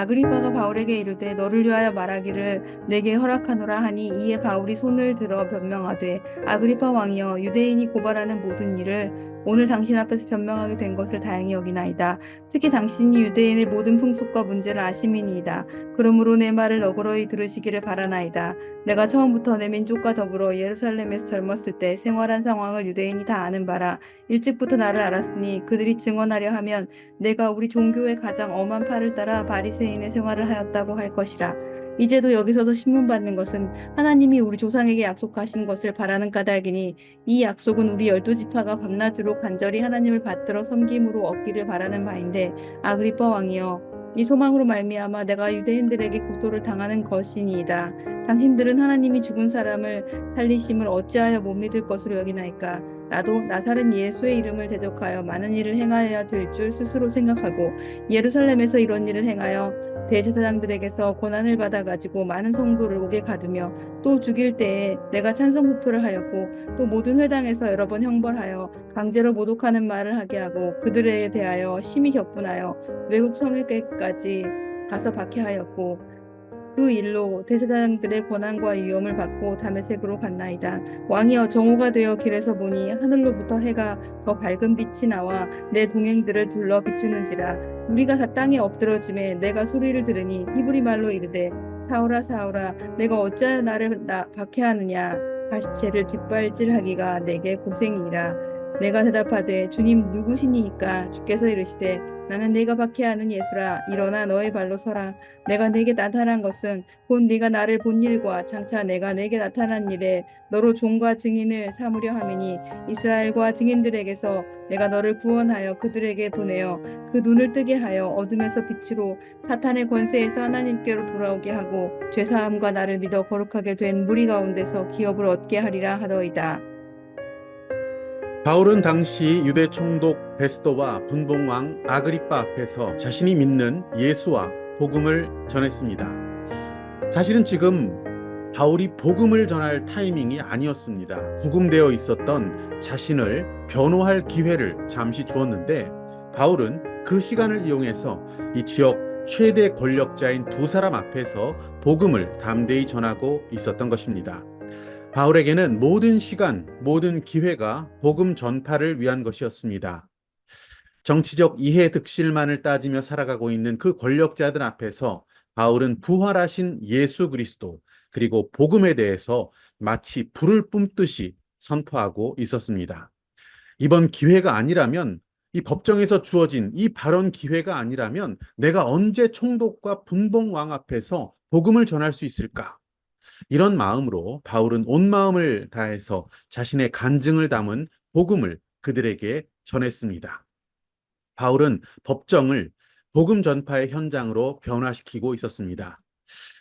아그리빠가 바울에게 이르되 너를 위하여 말하기를 내게 허락하노라 하니 이에 바울이 손을 들어 변명하되 아그리빠 왕이여 유대인이 고발하는 모든 일을 오늘 당신 앞에서 변명하게 된 것을 다행히 여기나이다. 특히 당신이 유대인의 모든 풍습과 문제를 아심이니이다. 그러므로 내 말을 너그러이 들으시기를 바라나이다. 내가 처음부터 내 민족과 더불어 예루살렘에서 젊었을 때 생활한 상황을 유대인이 다 아는 바라. 일찍부터 나를 알았으니 그들이 증언하려 하면 내가 우리 종교의 가장 엄한 팔을 따라 바리새인의 생활을 하였다고 할 것이라. 이제도 여기서서 신문받는 것은 하나님이 우리 조상에게 약속하신 것을 바라는 까닭이니 이 약속은 우리 12지파가 밤낮으로 간절히 하나님을 받들어 섬김으로 얻기를 바라는 바인데 아그리빠 왕이여 이 소망으로 말미암아 내가 유대인들에게 고소를 당하는 것이니이다. 당신들은 하나님이 죽은 사람을 살리심을 어찌하여 못 믿을 것으로 여기나이까. 나도 나사렛 예수의 이름을 대적하여 많은 일을 행하여야 될 줄 스스로 생각하고 예루살렘에서 이런 일을 행하여 대제사장들에게서 고난을 받아가지고 많은 성도를 옥에 가두며 또 죽일 때에 내가 찬성 투표를 하였고 또 모든 회당에서 여러 번 형벌하여 강제로 모독하는 말을 하게 하고 그들에 대하여 심히 격분하여 외국 성에게까지 가서 박해하였고 그 일로 대제사장들의 고난과 위험을 받고 다메섹으로 갔나이다. 왕이여 정오가 되어 길에서 보니 하늘로부터 해가 더 밝은 빛이 나와 내 동행들을 둘러 비추는지라. 우리가 다 땅에 엎드러짐에 내가 소리를 들으니 히브리 말로 이르되 사울아 사울아 내가 어찌하여 나를 박해하느냐. 가시체를 뒷발질하기가 내게 고생이니라. 내가 대답하되 주님 누구시니이까. 주께서 이르시되 나는 네가 박해하는 예수라. 일어나 너의 발로 서라. 내가 네게 나타난 것은 곧 네가 나를 본 일과 장차 내가 네게 나타난 일에 너로 종과 증인을 삼으려 함이니 이스라엘과 증인들에게서 내가 너를 구원하여 그들에게 보내어 그 눈을 뜨게 하여 어둠에서 빛으로 사탄의 권세에서 하나님께로 돌아오게 하고 죄사함과 나를 믿어 거룩하게 된 무리 가운데서 기업을 얻게 하리라 하더이다. 바울은 당시 유대 총독 베스도와 분봉왕 아그리빠 앞에서 자신이 믿는 예수와 복음을 전했습니다. 사실은 지금 바울이 복음을 전할 타이밍이 아니었습니다. 구금되어 있었던 자신을 변호할 기회를 잠시 주었는데 바울은 그 시간을 이용해서 이 지역 최대 권력자인 두 사람 앞에서 복음을 담대히 전하고 있었던 것입니다. 바울에게는 모든 시간, 모든 기회가 복음 전파를 위한 것이었습니다. 정치적 이해 득실만을 따지며 살아가고 있는 그 권력자들 앞에서 바울은 부활하신 예수 그리스도 그리고 복음에 대해서 마치 불을 뿜듯이 선포하고 있었습니다. 이번 기회가 아니라면 이 법정에서 주어진 이 발언 기회가 아니라면 내가 언제 총독과 분봉왕 앞에서 복음을 전할 수 있을까? 이런 마음으로 바울은 온 마음을 다해서 자신의 간증을 담은 복음을 그들에게 전했습니다. 바울은 법정을 복음 전파의 현장으로 변화시키고 있었습니다.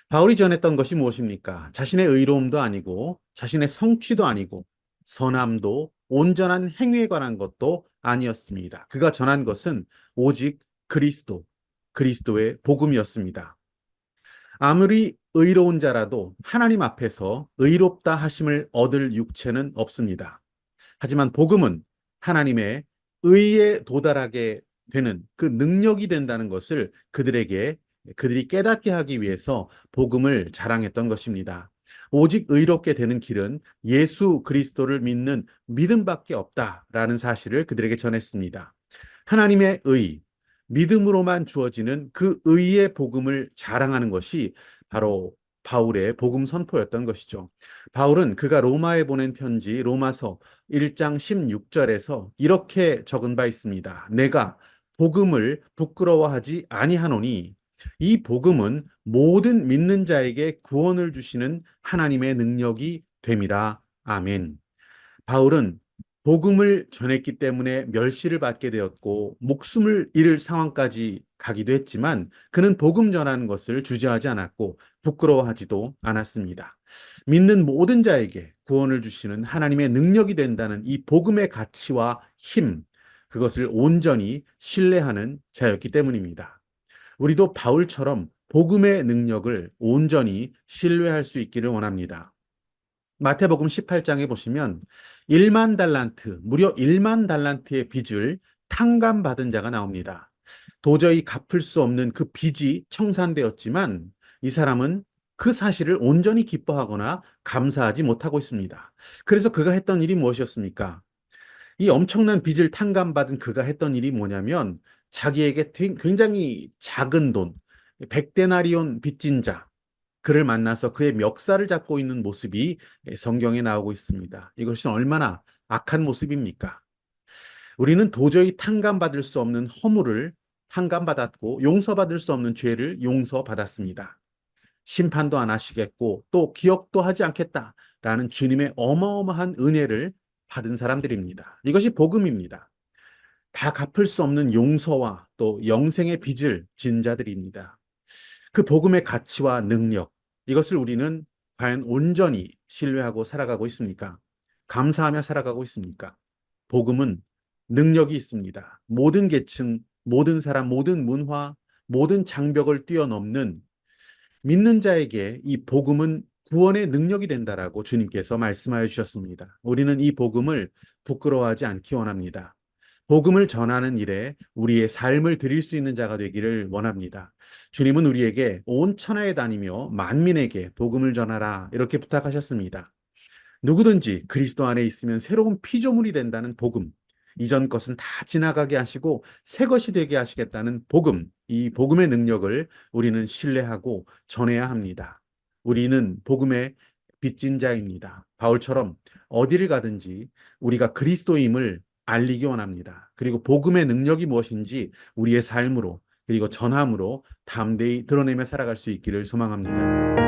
바울이 전했던 것이 무엇입니까? 자신의 의로움도 아니고 자신의 성취도 아니고 선함도 온전한 행위에 관한 것도 아니었습니다. 그가 전한 것은 오직 그리스도, 그리스도의 복음이었습니다. 아무리 의로운 자라도 하나님 앞에서 의롭다 하심을 얻을 육체는 없습니다. 하지만 복음은 하나님의 의에 도달하게 되는 그 능력이 된다는 것을 그들이 깨닫게 하기 위해서 복음을 자랑했던 것입니다. 오직 의롭게 되는 길은 예수 그리스도를 믿는 믿음밖에 없다라는 사실을 그들에게 전했습니다. 하나님의 의, 믿음으로만 주어지는 그 의의 복음을 자랑하는 것이 바로 바울의 복음 선포였던 것이죠. 바울은 그가 로마에 보낸 편지 로마서 1장 16절에서 이렇게 적은 바 있습니다. 내가 복음을 부끄러워하지 아니하노니 이 복음은 모든 믿는 자에게 구원을 주시는 하나님의 능력이 됨이라. 아멘. 바울은 복음을 전했기 때문에 멸시를 받게 되었고 목숨을 잃을 상황까지 가기도 했지만 그는 복음 전하는 것을 주저하지 않았고 부끄러워하지도 않았습니다. 믿는 모든 자에게 구원을 주시는 하나님의 능력이 된다는 이 복음의 가치와 힘, 그것을 온전히 신뢰하는 자였기 때문입니다. 우리도 바울처럼 복음의 능력을 온전히 신뢰할 수 있기를 원합니다. 마태복음 18장에 보시면 1만 달란트, 무려 1만 달란트의 빚을 탕감받은 자가 나옵니다. 도저히 갚을 수 없는 그 빚이 청산되었지만 이 사람은 그 사실을 온전히 기뻐하거나 감사하지 못하고 있습니다. 그래서 그가 했던 일이 무엇이었습니까? 이 엄청난 빚을 탕감받은 그가 했던 일이 뭐냐면 자기에게 굉장히 작은 돈, 백데나리온 빚진 자, 그를 만나서 그의 멱살을 잡고 있는 모습이 성경에 나오고 있습니다. 이것이 얼마나 악한 모습입니까? 우리는 도저히 탕감받을 수 없는 허물을 탕감받았고 용서받을 수 없는 죄를 용서받았습니다. 심판도 안 하시겠고 또 기억도 하지 않겠다라는 주님의 어마어마한 은혜를 받은 사람들입니다. 이것이 복음입니다. 다 갚을 수 없는 용서와 또 영생의 빚을 진 자들입니다. 그 복음의 가치와 능력, 이것을 우리는 과연 온전히 신뢰하고 살아가고 있습니까? 감사하며 살아가고 있습니까? 복음은 능력이 있습니다. 모든 계층, 모든 사람, 모든 문화, 모든 장벽을 뛰어넘는 믿는 자에게 이 복음은 구원의 능력이 된다라고 주님께서 말씀하여 주셨습니다. 우리는 이 복음을 부끄러워하지 않기 원합니다. 복음을 전하는 일에 우리의 삶을 드릴 수 있는 자가 되기를 원합니다. 주님은 우리에게 온 천하에 다니며 만민에게 복음을 전하라 이렇게 부탁하셨습니다. 누구든지 그리스도 안에 있으면 새로운 피조물이 된다는 복음, 이전 것은 다 지나가게 하시고 새 것이 되게 하시겠다는 복음, 이 복음의 능력을 우리는 신뢰하고 전해야 합니다. 우리는 복음의 빚진 자입니다. 바울처럼 어디를 가든지 우리가 그리스도임을 알리기 원합니다. 그리고 복음의 능력이 무엇인지 우리의 삶으로 그리고 전함으로 담대히 드러내며 살아갈 수 있기를 소망합니다.